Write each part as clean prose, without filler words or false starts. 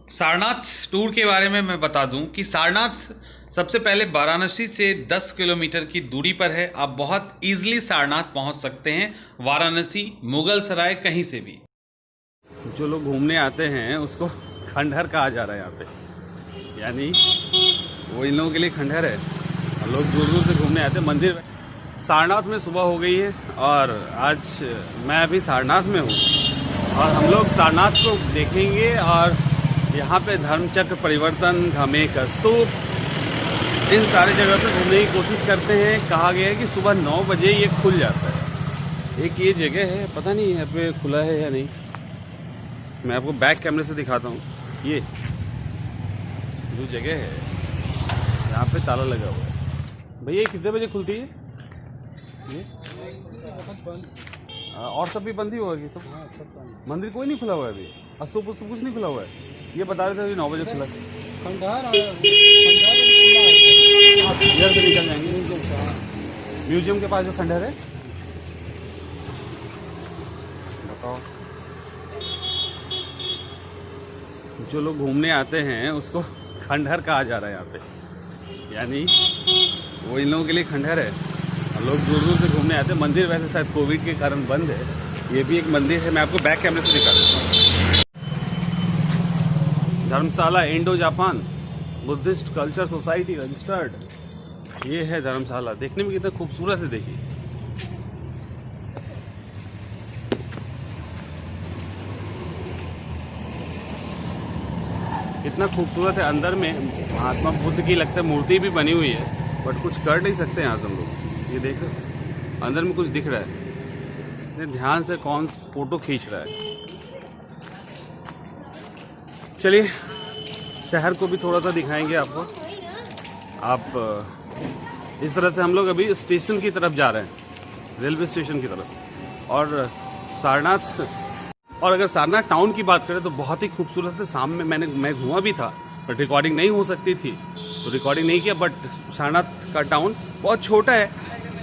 Sarnath tour के बारे में मैं बता दूं कि सारनाथ सबसे पहले वाराणसी से 10 किलोमीटर की दूरी पर है। आप बहुत ईजिली सारनाथ पहुंच सकते हैं, वाराणसी, मुगल सराय, कहीं से भी। जो लोग घूमने आते हैं उसको खंडहर कहा जा रहा है यहाँ पे, यानी वो इन लोगों के लिए खंडहर है और लोग दूर दूर से घूमने आते हैं। मंदिर सारनाथ में सुबह हो गई है और आज मैं अभी सारनाथ में हूँ और हम लोग सारनाथ को देखेंगे और यहाँ पे धर्मचक्र परिवर्तन, धमेक स्तूप, इन सारे जगह पे घूमने की कोशिश करते हैं। कहा गया है कि सुबह 9 बजे ये खुल जाता है। एक ये जगह है, पता नहीं यहाँ पे खुला है या नहीं, मैं आपको बैक कैमरे से दिखाता हूँ। ये जो जगह है यहाँ पे ताला लगा हुआ है। भैया कितने बजे खुलती है ये? और सब भी बंद ही हुआ है सब? मंदिर कोई नहीं खुला हुआ है अभी, स्तूप कुछ नहीं खुला हुआ है। ये बता रहे थे अभी 9 बजे खुला। खंडहर इधर से निकल जाएंगे म्यूजियम के पास जो खंडहर है। बताओ, जो लोग घूमने आते हैं उसको खंडहर कहा जा रहा है यहाँ पे, यानी वो इन लोगों के लिए खंडहर है और लोग दूर दूर से घूमने आते हैं। मंदिर वैसे शायद कोविड के कारण बंद है। ये भी एक मंदिर है, मैं आपको बैक कैमरे से दिखा देता हूँ। Dharamshala Indo Japan Buddhist culture society registered, ये है धर्मशाला। देखने में कितना खूबसूरत है, देखिए। कितना खूबसूरत है। अंदर में महात्मा बुद्ध की लगता है मूर्ति भी बनी हुई है, बट कुछ कर नहीं सकते यहाँ से हम लोग। ये देख रहे, अंदर में कुछ दिख रहा है। इतने ध्यान से कौन फोटो खींच रहा है। चलिए शहर को भी थोड़ा सा दिखाएंगे आपको। आप इस तरह से हम लोग अभी स्टेशन की तरफ जा रहे हैं, रेलवे स्टेशन की तरफ। और सारनाथ, और अगर सारनाथ टाउन की बात करें तो बहुत ही खूबसूरत है। सामने मैं घूमा भी था, बट रिकॉर्डिंग नहीं हो सकती थी तो रिकॉर्डिंग नहीं किया। बट सारनाथ का टाउन बहुत छोटा है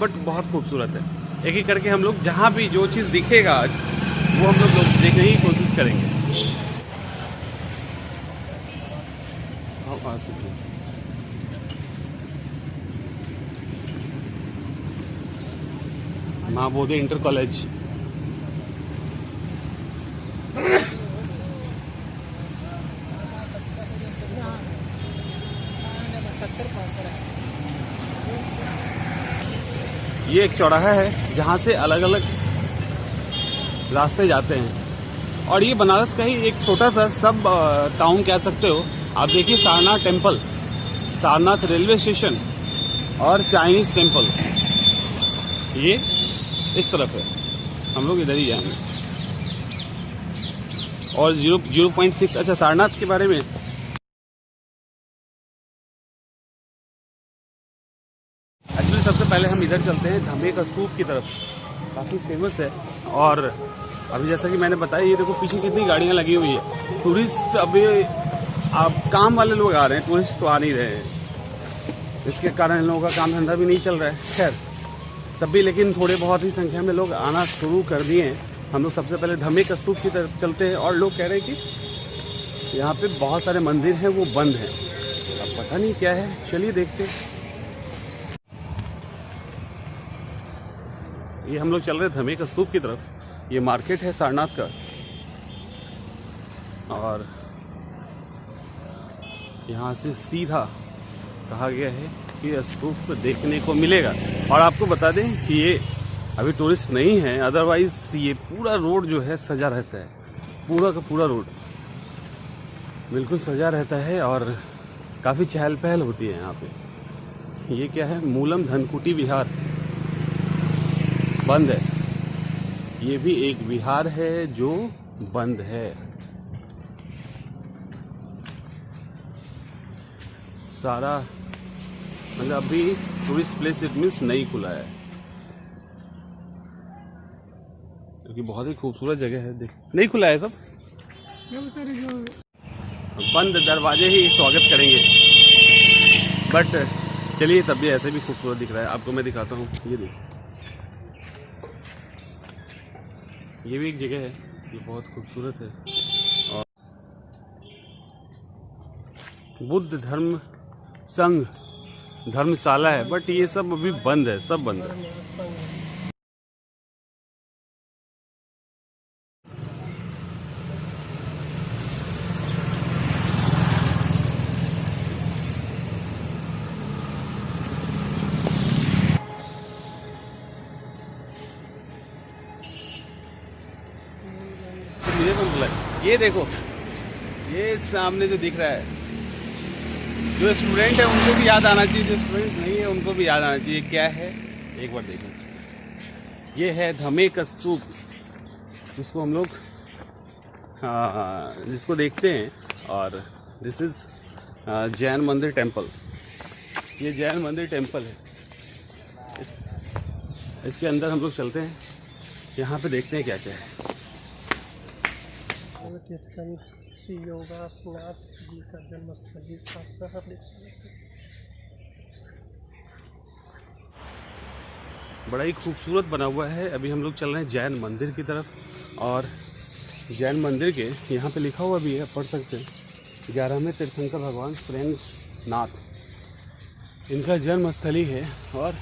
बट बहुत खूबसूरत है। एक एक करके हम लोग जहाँ भी जो चीज़ दिखेगा आज वो हम लोग देखने की कोशिश करेंगे। महाबोधि इंटर कॉलेज, ये एक चौराहा है जहाँ से अलग अलग रास्ते जाते हैं और ये बनारस का ही एक छोटा सा सब टाउन कह सकते हो। आप देखिए, Sarnath temple, Sarnath railway station और चाइनीज टेम्पल, ये इस तरफ है। हम लोग इधर ही जाएंगे। और 0.6, अच्छा सारनाथ के बारे में एक्चुअली सबसे पहले हम इधर चलते हैं धमेक स्तूप की तरफ, काफ़ी फेमस है। और अभी जैसा कि मैंने बताया, ये देखो पीछे कितनी गाड़ियाँ लगी हुई है। टूरिस्ट अभी आप काम वाले लोग आ रहे हैं, टूरिस्ट तो आ नहीं रहे हैं। इसके कारण इन लोगों का काम धंधा भी नहीं चल रहा है। खैर तब भी लेकिन थोड़े बहुत ही संख्या में लोग आना शुरू कर दिए हैं। हम लोग सबसे पहले धमेक स्तूप की तरफ चलते हैं और लोग कह रहे हैं कि यहाँ पे बहुत सारे मंदिर हैं वो बंद हैं। अब पता नहीं क्या है, चलिए देखते हैं। ये हम लोग चल रहे हैं धमेक स्तूप की तरफ। ये मार्केट है सारनाथ का और यहाँ से सीधा कहा गया है कि स्तूप देखने को मिलेगा। और आपको बता दें कि ये अभी टूरिस्ट नहीं है, अदरवाइज ये पूरा रोड जो है सजा रहता है। पूरा का पूरा रोड बिल्कुल सजा रहता है और काफ़ी चहल पहल होती है यहाँ पे। ये क्या है? मूलम धनकुटी विहार बंद है। ये भी एक विहार है जो बंद है। सारा मतलब अभी टूरिस्ट प्लेस इट मीन्स नहीं खुला है, क्योंकि बहुत ही खूबसूरत जगह है। देख, नहीं खुला है, सब बंद दरवाजे ही स्वागत करेंगे। बट चलिए, तब भी ऐसे भी खूबसूरत दिख रहा है। आपको मैं दिखाता हूँ। ये देखिए, ये भी एक जगह है, ये बहुत खूबसूरत है। और बुद्ध धर्म संघ धर्मशाला है, बट ये सब अभी बंद है, सब बंद है। ये देखो, ये सामने जो दिख रहा है, जो स्टूडेंट है उनको भी याद आना चाहिए, जो स्टूडेंट नहीं है उनको भी याद आना चाहिए। क्या है एक बार देखो, ये है धमेक स्तूप, जिसको हम लोग जिसको देखते हैं, और दिस इज जैन मंदिर टेम्पल। ये जैन मंदिर टेम्पल है, इसके अंदर हम लोग चलते हैं, यहाँ पे देखते हैं क्या क्या है। श्री योगेश्वरनाथ जी का जन्मस्थली बड़ा ही खूबसूरत बना हुआ है। अभी हम लोग चल रहे हैं जैन मंदिर की तरफ, और जैन मंदिर के यहाँ पे लिखा हुआ भी है, पढ़ सकते हैं, 11वें तीर्थंकर भगवान सुरेंद्रनाथ, इनका जन्मस्थली है। और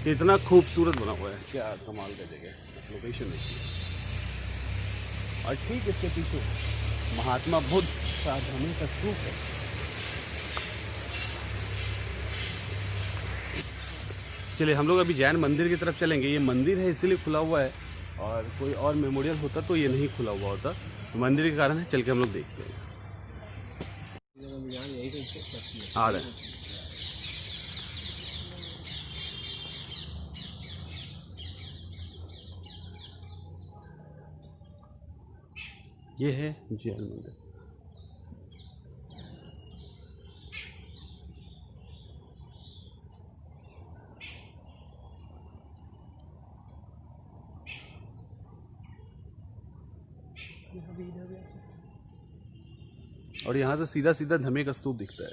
इतना खूबसूरत बना हुआ है, क्या कमाल का जगह, लोकेशन देखिए। और ठीक इसके पीछे महात्मा बुद्ध का धमेक स्तूप है। चलिए हम लोग अभी जैन मंदिर की तरफ चलेंगे। ये मंदिर है इसीलिए खुला हुआ है, और कोई और मेमोरियल होता तो ये नहीं खुला हुआ होता, मंदिर के कारण है। चल के हम लोग देखते हैं, आ रहे हैं। ये है जैन मंदिर। और यहाँ से सीधा सीधा धमेक स्तूप दिखता है।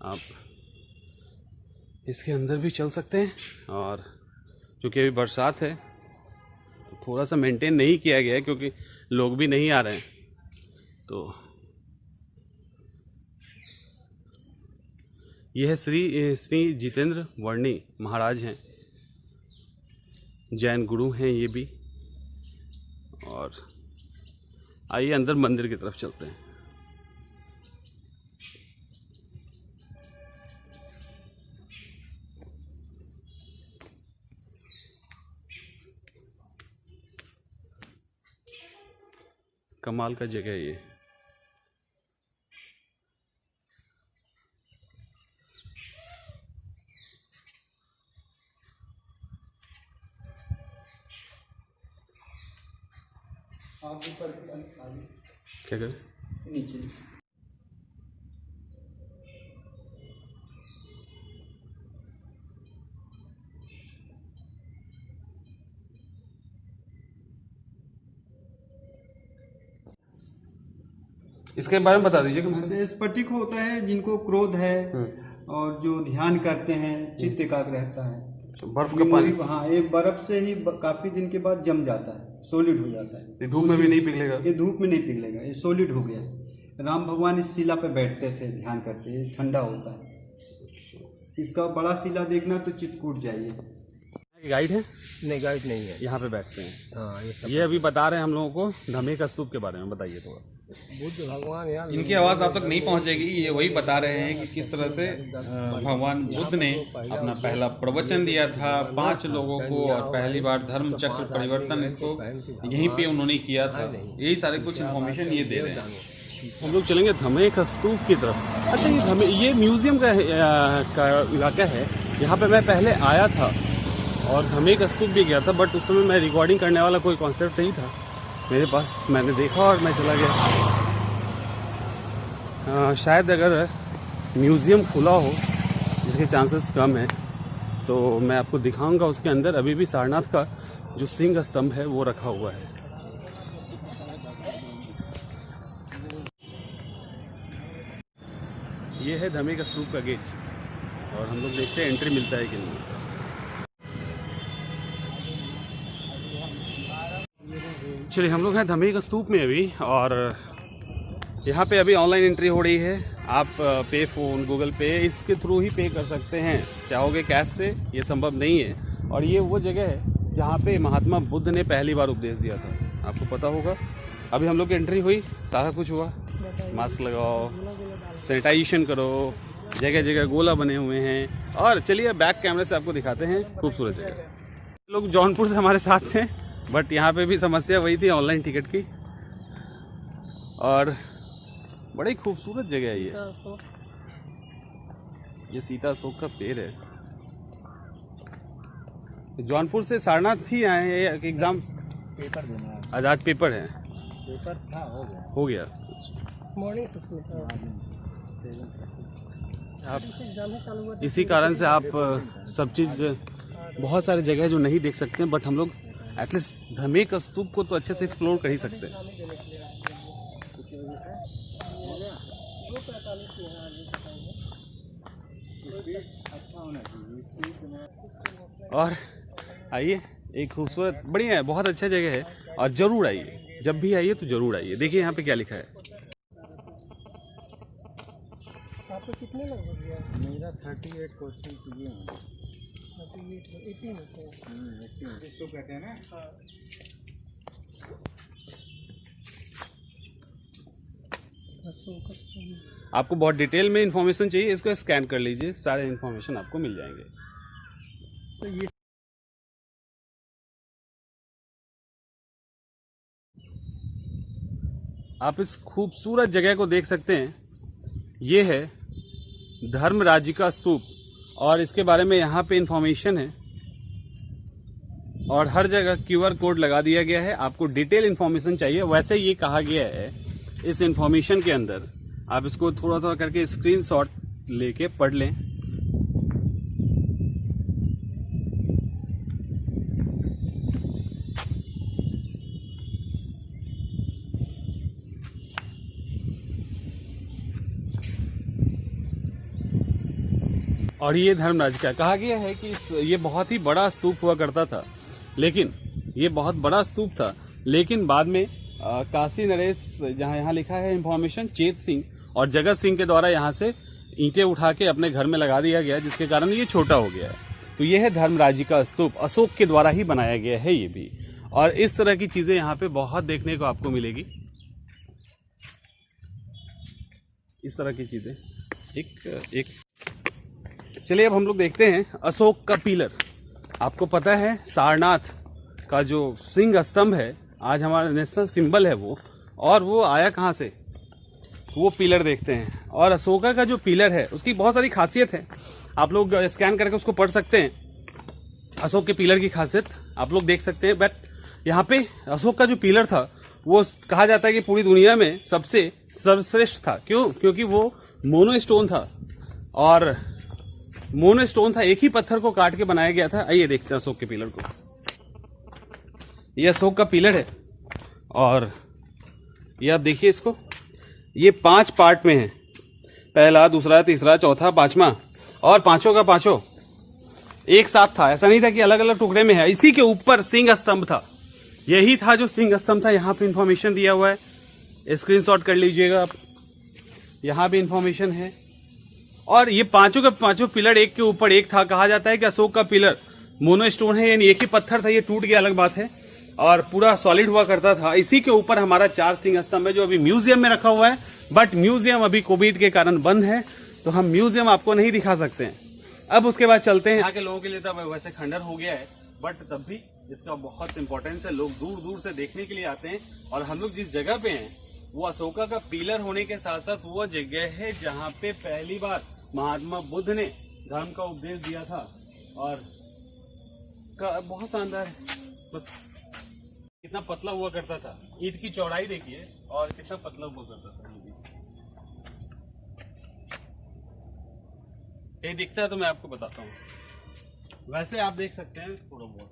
आप इसके अंदर भी चल सकते हैं, और क्योंकि अभी बरसात है तो थोड़ा सा मेंटेन नहीं किया गया है, क्योंकि लोग भी नहीं आ रहे हैं। तो यह श्री जितेंद्र वर्णी महाराज हैं, जैन गुरु हैं ये भी। और आइए अंदर मंदिर की तरफ चलते हैं। कमाल का जगह है ये। क्या करें नीचे इसके बारे में बता दीजिए कम से। स्फटिक होता है जिनको क्रोध है और जो ध्यान करते हैं, चित्त एकाग्र रहता है। बर्फ का पानी, हाँ, ये बर्फ से ही काफी दिन के बाद जम जाता है, सॉलिड हो जाता है। ये धूप में भी नहीं पिघलेगा? ये धूप में नहीं पिघलेगा, ये सॉलिड हो गया। राम भगवान इस शिला पे बैठते थे, ध्यान करते, ये ठंडा होता है। इसका बड़ा शिला देखना तो चित्रकूट जाइए। गाइड है? नहीं, गाइड नहीं है। यहाँ पे बैठते हैं। हाँ, ये अभी बता रहे हैं हम लोगों को धमेक स्तूप के बारे में, बताइए थोड़ा। बुद्ध भगवान यार, इनकी आवाज़ आप तक नहीं पहुंचेगी। ये वही बता रहे हैं कि किस तरह से भगवान बुद्ध ने अपना पहला प्रवचन दिया था 5 लोगों को, और पहली बार धर्म चक्र परिवर्तन इसको यहीं पे उन्होंने किया था। यही सारे कुछ इन्फॉर्मेशन ये दे रहे हैं। हम लोग चलेंगे धमेक स्तूप की तरफ। अच्छा, ये म्यूजियम का इलाका है। यहाँ पे मैं पहले आया था और धमेक स्तूप भी गया था, बट उस समय मैं रिकॉर्डिंग करने वाला कोई कॉन्सेप्ट नहीं था मेरे पास। मैंने देखा और मैं चला गया। शायद अगर म्यूज़ियम खुला हो, जिसके चांसेस कम हैं, तो मैं आपको दिखाऊंगा। उसके अंदर अभी भी सारनाथ का जो सिंह स्तंभ है वो रखा हुआ है। ये है धमेक स्तूप का गेट, और हम लोग देखते हैं एंट्री मिलता है कि नहीं। चलिए हम लोग हैं धमेक स्तूप में अभी, और यहाँ पे अभी ऑनलाइन एंट्री हो रही है। आप पे फ़ोन, गूगल पे, इसके थ्रू ही पे कर सकते हैं। चाहोगे कैश से, ये संभव नहीं है। और ये वो जगह है जहाँ पे महात्मा बुद्ध ने पहली बार उपदेश दिया था, आपको पता होगा। अभी हम लोग की एंट्री हुई, सारा कुछ हुआ, मास्क लगाओ, सैनिटाइजेशन करो, जगह जगह गोला बने हुए हैं। और चलिए बैक कैमरे से आपको दिखाते हैं खूबसूरत जगह। लोग जौनपुर से हमारे साथ थे, बट यहाँ पे भी समस्या वही थी ऑनलाइन टिकट की। और बड़ी खूबसूरत जगह है ये सीता अशोक का पेड़ है। जौनपुर से सारनाथ ही आए हैं, एग्जाम पेपर देना है। आज़ाद पेपर है, पेपर था, हो गया। मॉर्निंग से आप इसी कारण से आप सब चीज़, बहुत सारी जगह जो नहीं देख सकते हैं, बट हम लोग एटलीस्ट धमेक स्तूप को तो अच्छे से एक्सप्लोर कर ही सकते हैं। और आइए, एक खूबसूरत, बढ़िया है, बहुत अच्छा जगह है। और ज़रूर आइए, जब भी आइए तो ज़रूर आइए। देखिए यहाँ पे क्या लिखा है। आपको कितने लगभग गया? मेरा 38 क्वेश्चन किए हैं। 18 तो कहते हैं ना। आपको बहुत डिटेल में इंफॉर्मेशन चाहिए, इसको स्कैन कर लीजिए, सारे इंफॉर्मेशन आपको मिल जाएंगे। तो ये आप इस खूबसूरत जगह को देख सकते हैं। ये है धर्मराजी का स्तूप, और इसके बारे में यहाँ पे इंफॉर्मेशन है। और हर जगह QR कोड लगा दिया गया है। आपको डिटेल इंफॉर्मेशन चाहिए, वैसे ये कहा गया है इस इंफॉर्मेशन के अंदर। आप इसको थोड़ा थोड़ा करके स्क्रीनशॉट लेके पढ़ लें। और ये धर्मराज का कहा गया है कि ये बहुत ही बड़ा स्तूप हुआ करता था, लेकिन ये बहुत बड़ा स्तूप था, लेकिन बाद में काशी नरेश, जहाँ यहाँ लिखा है इंफॉर्मेशन, चेत सिंह और जगत सिंह के द्वारा यहाँ से ईंटें उठा के अपने घर में लगा दिया गया, जिसके कारण ये छोटा हो गया है। तो ये है धर्मराजी का स्तूप, अशोक के द्वारा ही बनाया गया है ये भी। और इस तरह की चीज़ें यहाँ पे बहुत देखने को आपको मिलेगी, इस तरह की चीज़ें। एक चलिए अब हम लोग देखते हैं अशोक का पिलर। आपको पता है सारनाथ का जो सिंह स्तंभ है, आज हमारा नेशनल सिंबल है वो, और वो आया कहाँ से, वो पिलर देखते हैं। और अशोका का जो पिलर है उसकी बहुत सारी खासियत है, आप लोग स्कैन करके उसको पढ़ सकते हैं। अशोक के पिलर की खासियत आप लोग देख सकते हैं। बट यहाँ पे अशोक का जो पिलर था वो कहा जाता है कि पूरी दुनिया में सबसे सर्वश्रेष्ठ था। क्यों? क्योंकि वो मोनो स्टोन था, और मोनो स्टोन था, एक ही पत्थर को काट के बनाया गया था। आइए देखते हैं अशोक के पिलर को। ये अशोक का पिलर है, और ये आप देखिए इसको, ये 5 पार्ट में है, पहला, दूसरा, तीसरा, चौथा, 5वां, और पांचों का पांचों एक साथ था। ऐसा नहीं था कि अलग अलग टुकड़े में है। इसी के ऊपर सिंह स्तंभ था, यही था जो सिंह स्तंभ था। यहाँ पे इंफॉर्मेशन दिया हुआ है, स्क्रीनशॉट कर लीजिएगा आप, यहाँ भी इंफॉर्मेशन है। और ये पांचों के पांचों पिलर एक के ऊपर एक था। कहा जाता है कि अशोक का पिलर मोनो स्टोन है, यानी एक ही पत्थर था, ये टूट गया अलग बात है, और पूरा सॉलिड हुआ करता था। इसी के ऊपर हमारा 4 सिंह स्तंभ है, जो अभी म्यूजियम में रखा हुआ है। बट म्यूजियम अभी कोविड के कारण बंद है, तो हम म्यूजियम आपको नहीं दिखा सकते हैं। अब उसके बाद चलते हैं, यहाँ के लोगों के लिए तो वैसे खंडर हो गया है, बट तब भी इसका बहुत इंपॉर्टेंस है। लोग दूर दूर से देखने के लिए आते हैं। और हम लोग जिस जगह पे हैं वो अशोका का पिलर होने के साथ साथ वो जगह है जहाँ पे पहली बार महात्मा बुद्ध ने धर्म का उपदेश दिया था। और बहुत शानदार है, बस कितना पतला हुआ करता था, ईंट की चौड़ाई देखिए और कितना पतला हुआ करता था। ये दिखता है तो मैं आपको बताता हूँ, वैसे आप देख सकते हैं थोड़ा बहुत।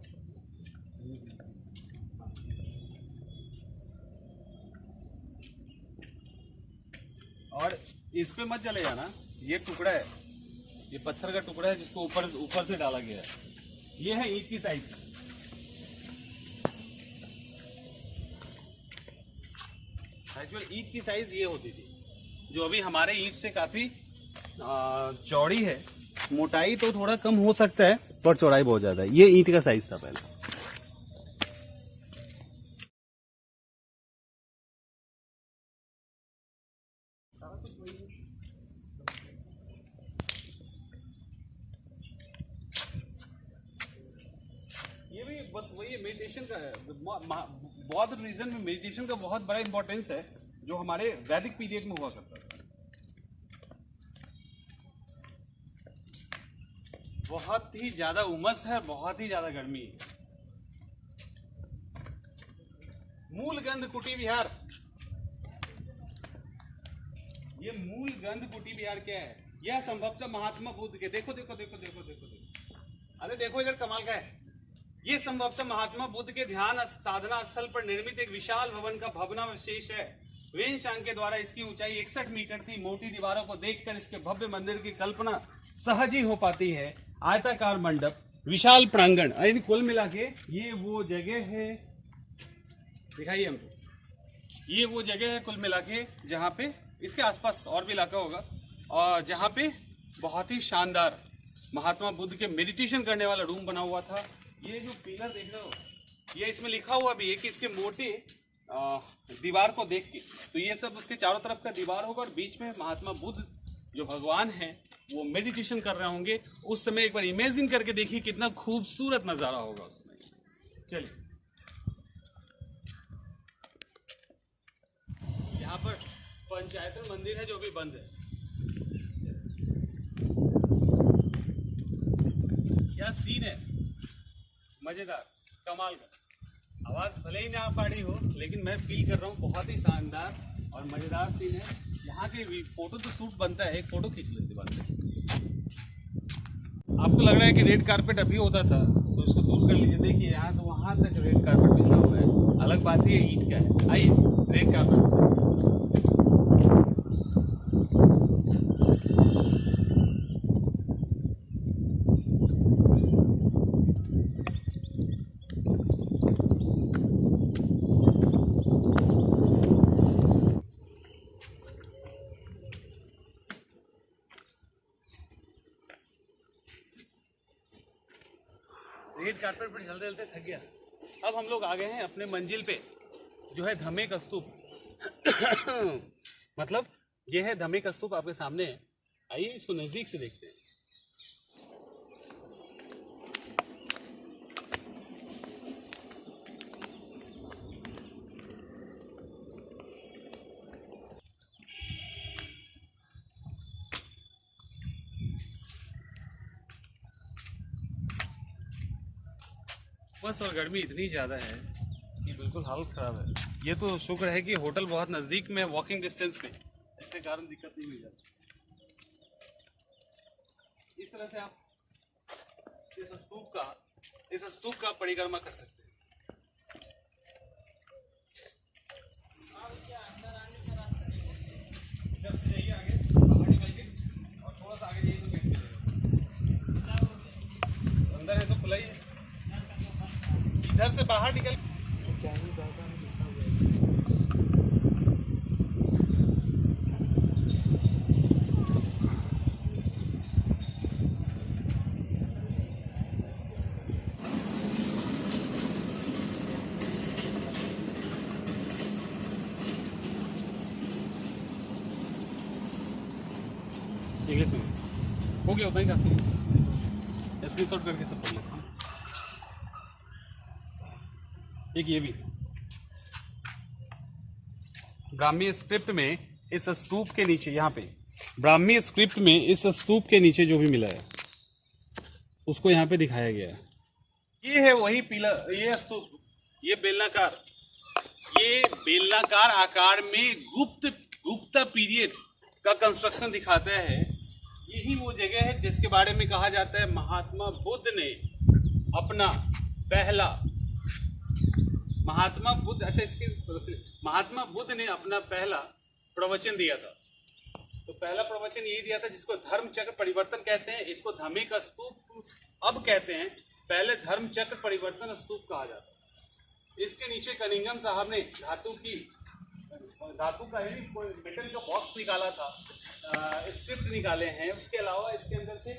और इस पे मत चले जाना, ये टुकड़ा है, ये पत्थर का टुकड़ा है जिसको ऊपर से डाला गया है। ये है ईंट की साइज। एक्चुअली ईंट की साइज ये होती थी, जो अभी हमारे ईंट से काफी चौड़ी है। मोटाई तो थोड़ा कम हो सकता है पर चौड़ाई बहुत ज्यादा है। ये ईंट का साइज था पहले। ये भी बस वही मेडिटेशन का है। बौद्ध रिलीजन में मेडिटेशन का बहुत बड़ा इंपॉर्टेंस है, जो हमारे वैदिक पीरियड में हुआ करता था। बहुत ही ज्यादा उमस है, बहुत ही ज्यादा गर्मी है। मूलगंध कुटी विहार, ये मूलगंध कुटी विहार क्या है? यह संभवतः महात्मा बुद्ध के, देखो देखो देखो देखो देखो देखो, अरे देखो इधर कमाल का है। ये संभवतः महात्मा बुद्ध के ध्यान साधना स्थल पर निर्मित एक विशाल भवन का भग्नावशेष है। वेनशांग के द्वारा इसकी ऊंचाई 61 मीटर थी। मोटी दीवारों को देखकर इसके भव्य मंदिर की कल्पना सहज ही हो पाती है। आयताकार मंडप, विशाल प्रांगण, यानी कुल मिला के ये वो जगह है, दिखाइए हमको, ये वो जगह है कुल मिला के जहाँ पे, इसके आसपास और भी इलाका होगा, और जहाँ पे बहुत ही शानदार महात्मा बुद्ध के मेडिटेशन करने वाला रूम बना हुआ था। ये जो पिलर देख रहे हो, ये इसमें लिखा हुआ भी है कि इसके मोटे दीवार को देख के, तो ये सब उसके चारों तरफ का दीवार होगा और बीच में महात्मा बुद्ध जो भगवान हैं वो मेडिटेशन कर रहे होंगे। उस समय एक बार इमेजिन करके देखिए कितना खूबसूरत नजारा होगा उसमें। चलिए, यहाँ पर पंचायतन मंदिर है जो भी बंद है। क्या सीन है, मजेदार, कमाल का। आवाज भले ही ना आ पा रही हो, लेकिन मैं फील कर रहा हूँ बहुत ही शानदार और मजेदार सीन है। यहाँ के फोटो तो शूट बनता है, एक फोटो खींच ले इसी बात पे। आपको लग रहा है कि रेड कारपेट अभी होता था, तो इसको दूर कर लीजिए। देखिए यहाँ से वहां तक रेड कारपेट बिछा हुआ है। अलग बात है ईद का है। आइए रेड कारपेट। रेड कारपेट पर चलते चलते थक गया। अब हम लोग आ गए हैं अपने मंजिल पे, जो है धमेक स्तूप। मतलब ये है धमेक स्तूप, आपके सामने है। आइए इसको नजदीक से देखते हैं। बस, और गर्मी इतनी ज़्यादा है कि बिल्कुल हालत ख़राब है। ये तो शुक्र है कि होटल बहुत नज़दीक में, वॉकिंग डिस्टेंस पे, इसके कारण दिक्कत नहीं हुई जाती। इस तरह से आप इस स्तूप का परिक्रमा कर सकते हैं। इधर से जाइए आगे, बाहर निकल के, और थोड़ा सा आगे जाइए तो गेट मिलेगा। अंदर है तो खुला ही है। इधर से बाहर निकल इंग्लिश में हो गया, उतना ही काफी। स्क्रीनशॉट करके सब पढ़ लेते हैं। एक ये भी ब्राह्मी स्क्रिप्ट में इस स्तूप के नीचे, यहाँ पे ब्राह्मी स्क्रिप्ट में इस स्तूप के नीचे जो भी मिला है उसको यहाँ पे दिखाया गया है। ये है वही पिलर, ये स्तूप, ये बेलनाकार आकार में गुप्ता पीरियड का कंस्ट्रक्शन दिखाता है। यही वो जगह है जिसके बारे में कहा जाता है महात्मा बुद्ध ने अपना पहला महात्मा बुद्ध ने अपना पहला प्रवचन दिया था। तो पहला प्रवचन यही दिया था जिसको धर्म चक्र परिवर्तन कहते हैं। इसको धमेक स्तूप अब कहते हैं, पहले धर्म चक्र परिवर्तन स्तूप कहा जाता है। इसके नीचे कनिंघम साहब ने धातु की धातु का ही मेटल का बॉक्स निकाला था, स्क्रिप्ट निकाले हैं, उसके अलावा इसके अंदर से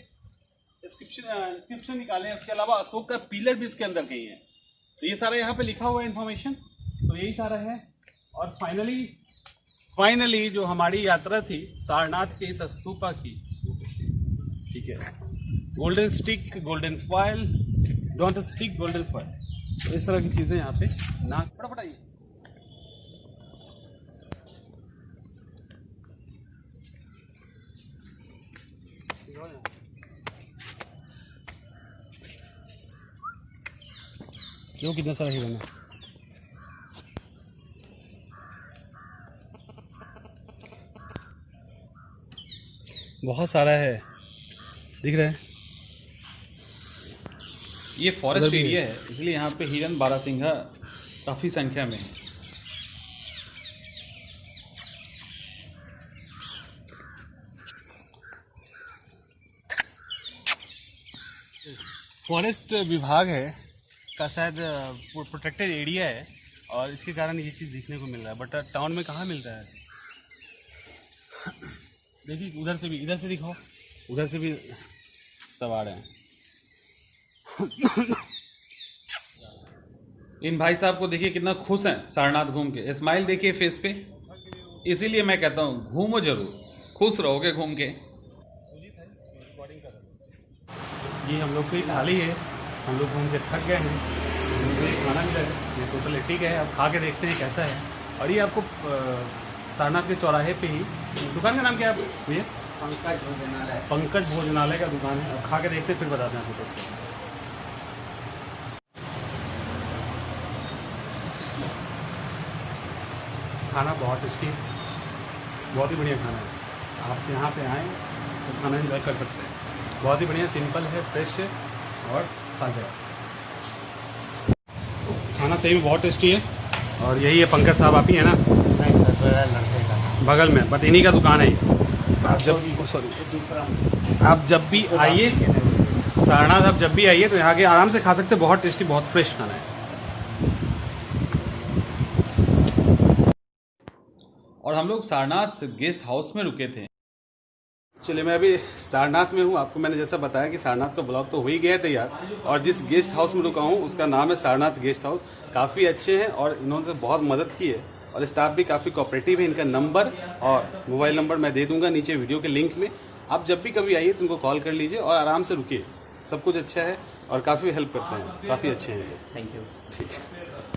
इंस्क्रिप्शन निकाले हैं, उसके अलावा अशोक का पिलर भी इसके अंदर कहीं है। तो ये सारा यहाँ पे लिखा हुआ है इन्फॉर्मेशन, तो यही सारा है। और फाइनली जो हमारी यात्रा थी सारनाथ के इस स्तूपा की, ठीक है, golden stick, golden foil, don't stick, golden foil, इस तरह की चीज़ें यहाँ पे ना फटाफट आइए। क्यों कितना सारा हिरन है, बहुत सारा है, दिख रहा है। ये फॉरेस्ट एरिया है, इसलिए यहाँ पे हिरन बारहसिंघा काफ़ी संख्या में है। फॉरेस्ट विभाग है का शायद प्रोटेक्टेड एरिया है और इसके कारण ये चीज़ देखने को मिल रहा है, बट टाउन में कहाँ मिलता है। देखिए उधर से भी, इधर से दिखाओ, उधर से भी सब आ रहे हैं। इन भाई साहब को देखिए कितना खुश हैं सारनाथ घूम के, स्माइल देखिए फेस पे। इसीलिए मैं कहता हूँ घूमो जरूर, खुश रहोगे घूम के। ये हम लोग की थाली है, हम लोग घूम के थक गए हैं, मुझे खाना मिला है, ये टोटल 80 का है। अब खा के देखते हैं कैसा है। और ये आपको सारनाथ के चौराहे पे ही, दुकान का नाम क्या है भैया? पंकज भोजनालय। पंकज भोजनालय का दुकान है। अब खा के देखते हैं फिर बताते हैं आपको कैसे। खाना बहुत टेस्टी, बहुत ही बढ़िया खाना है। आप यहाँ पे आएँ तो खाना एंजॉय कर सकते हैं। बहुत ही बढ़िया, सिंपल है, फ्रेश है और ताज़ा है। खाना सही में बहुत टेस्टी है। और यही है पंकज साहब, आप ही है ना? नहीं सर, मेरा लड़के का बगल में, बट इन्हीं का दुकान है ये। आप जब भी आइए सारनाथ, आप जब भी आइए तो यहाँ के आराम से खा सकते हैं। बहुत टेस्टी, बहुत फ्रेश खाना है। और हम लोग सारनाथ गेस्ट हाउस में रुके थे। चलिए, मैं अभी सारनाथ में हूँ। आपको मैंने जैसा बताया कि सारनाथ का ब्लॉग तो हो ही गया है तैयार, और जिस गेस्ट हाउस में रुका हूँ उसका नाम है सारनाथ गेस्ट हाउस। काफ़ी अच्छे हैं और इन्होंने तो बहुत मदद की है, और स्टाफ भी काफ़ी कोऑपरेटिव है। इनका नंबर और मोबाइल नंबर मैं दे दूंगा नीचे वीडियो के लिंक में। आप जब भी कभी आइए तो उनको कॉल कर लीजिए और आराम से रुकिए। सब कुछ अच्छा है और काफ़ी हेल्प करते हैं, काफ़ी अच्छे हैं। Thank you. ठीक है।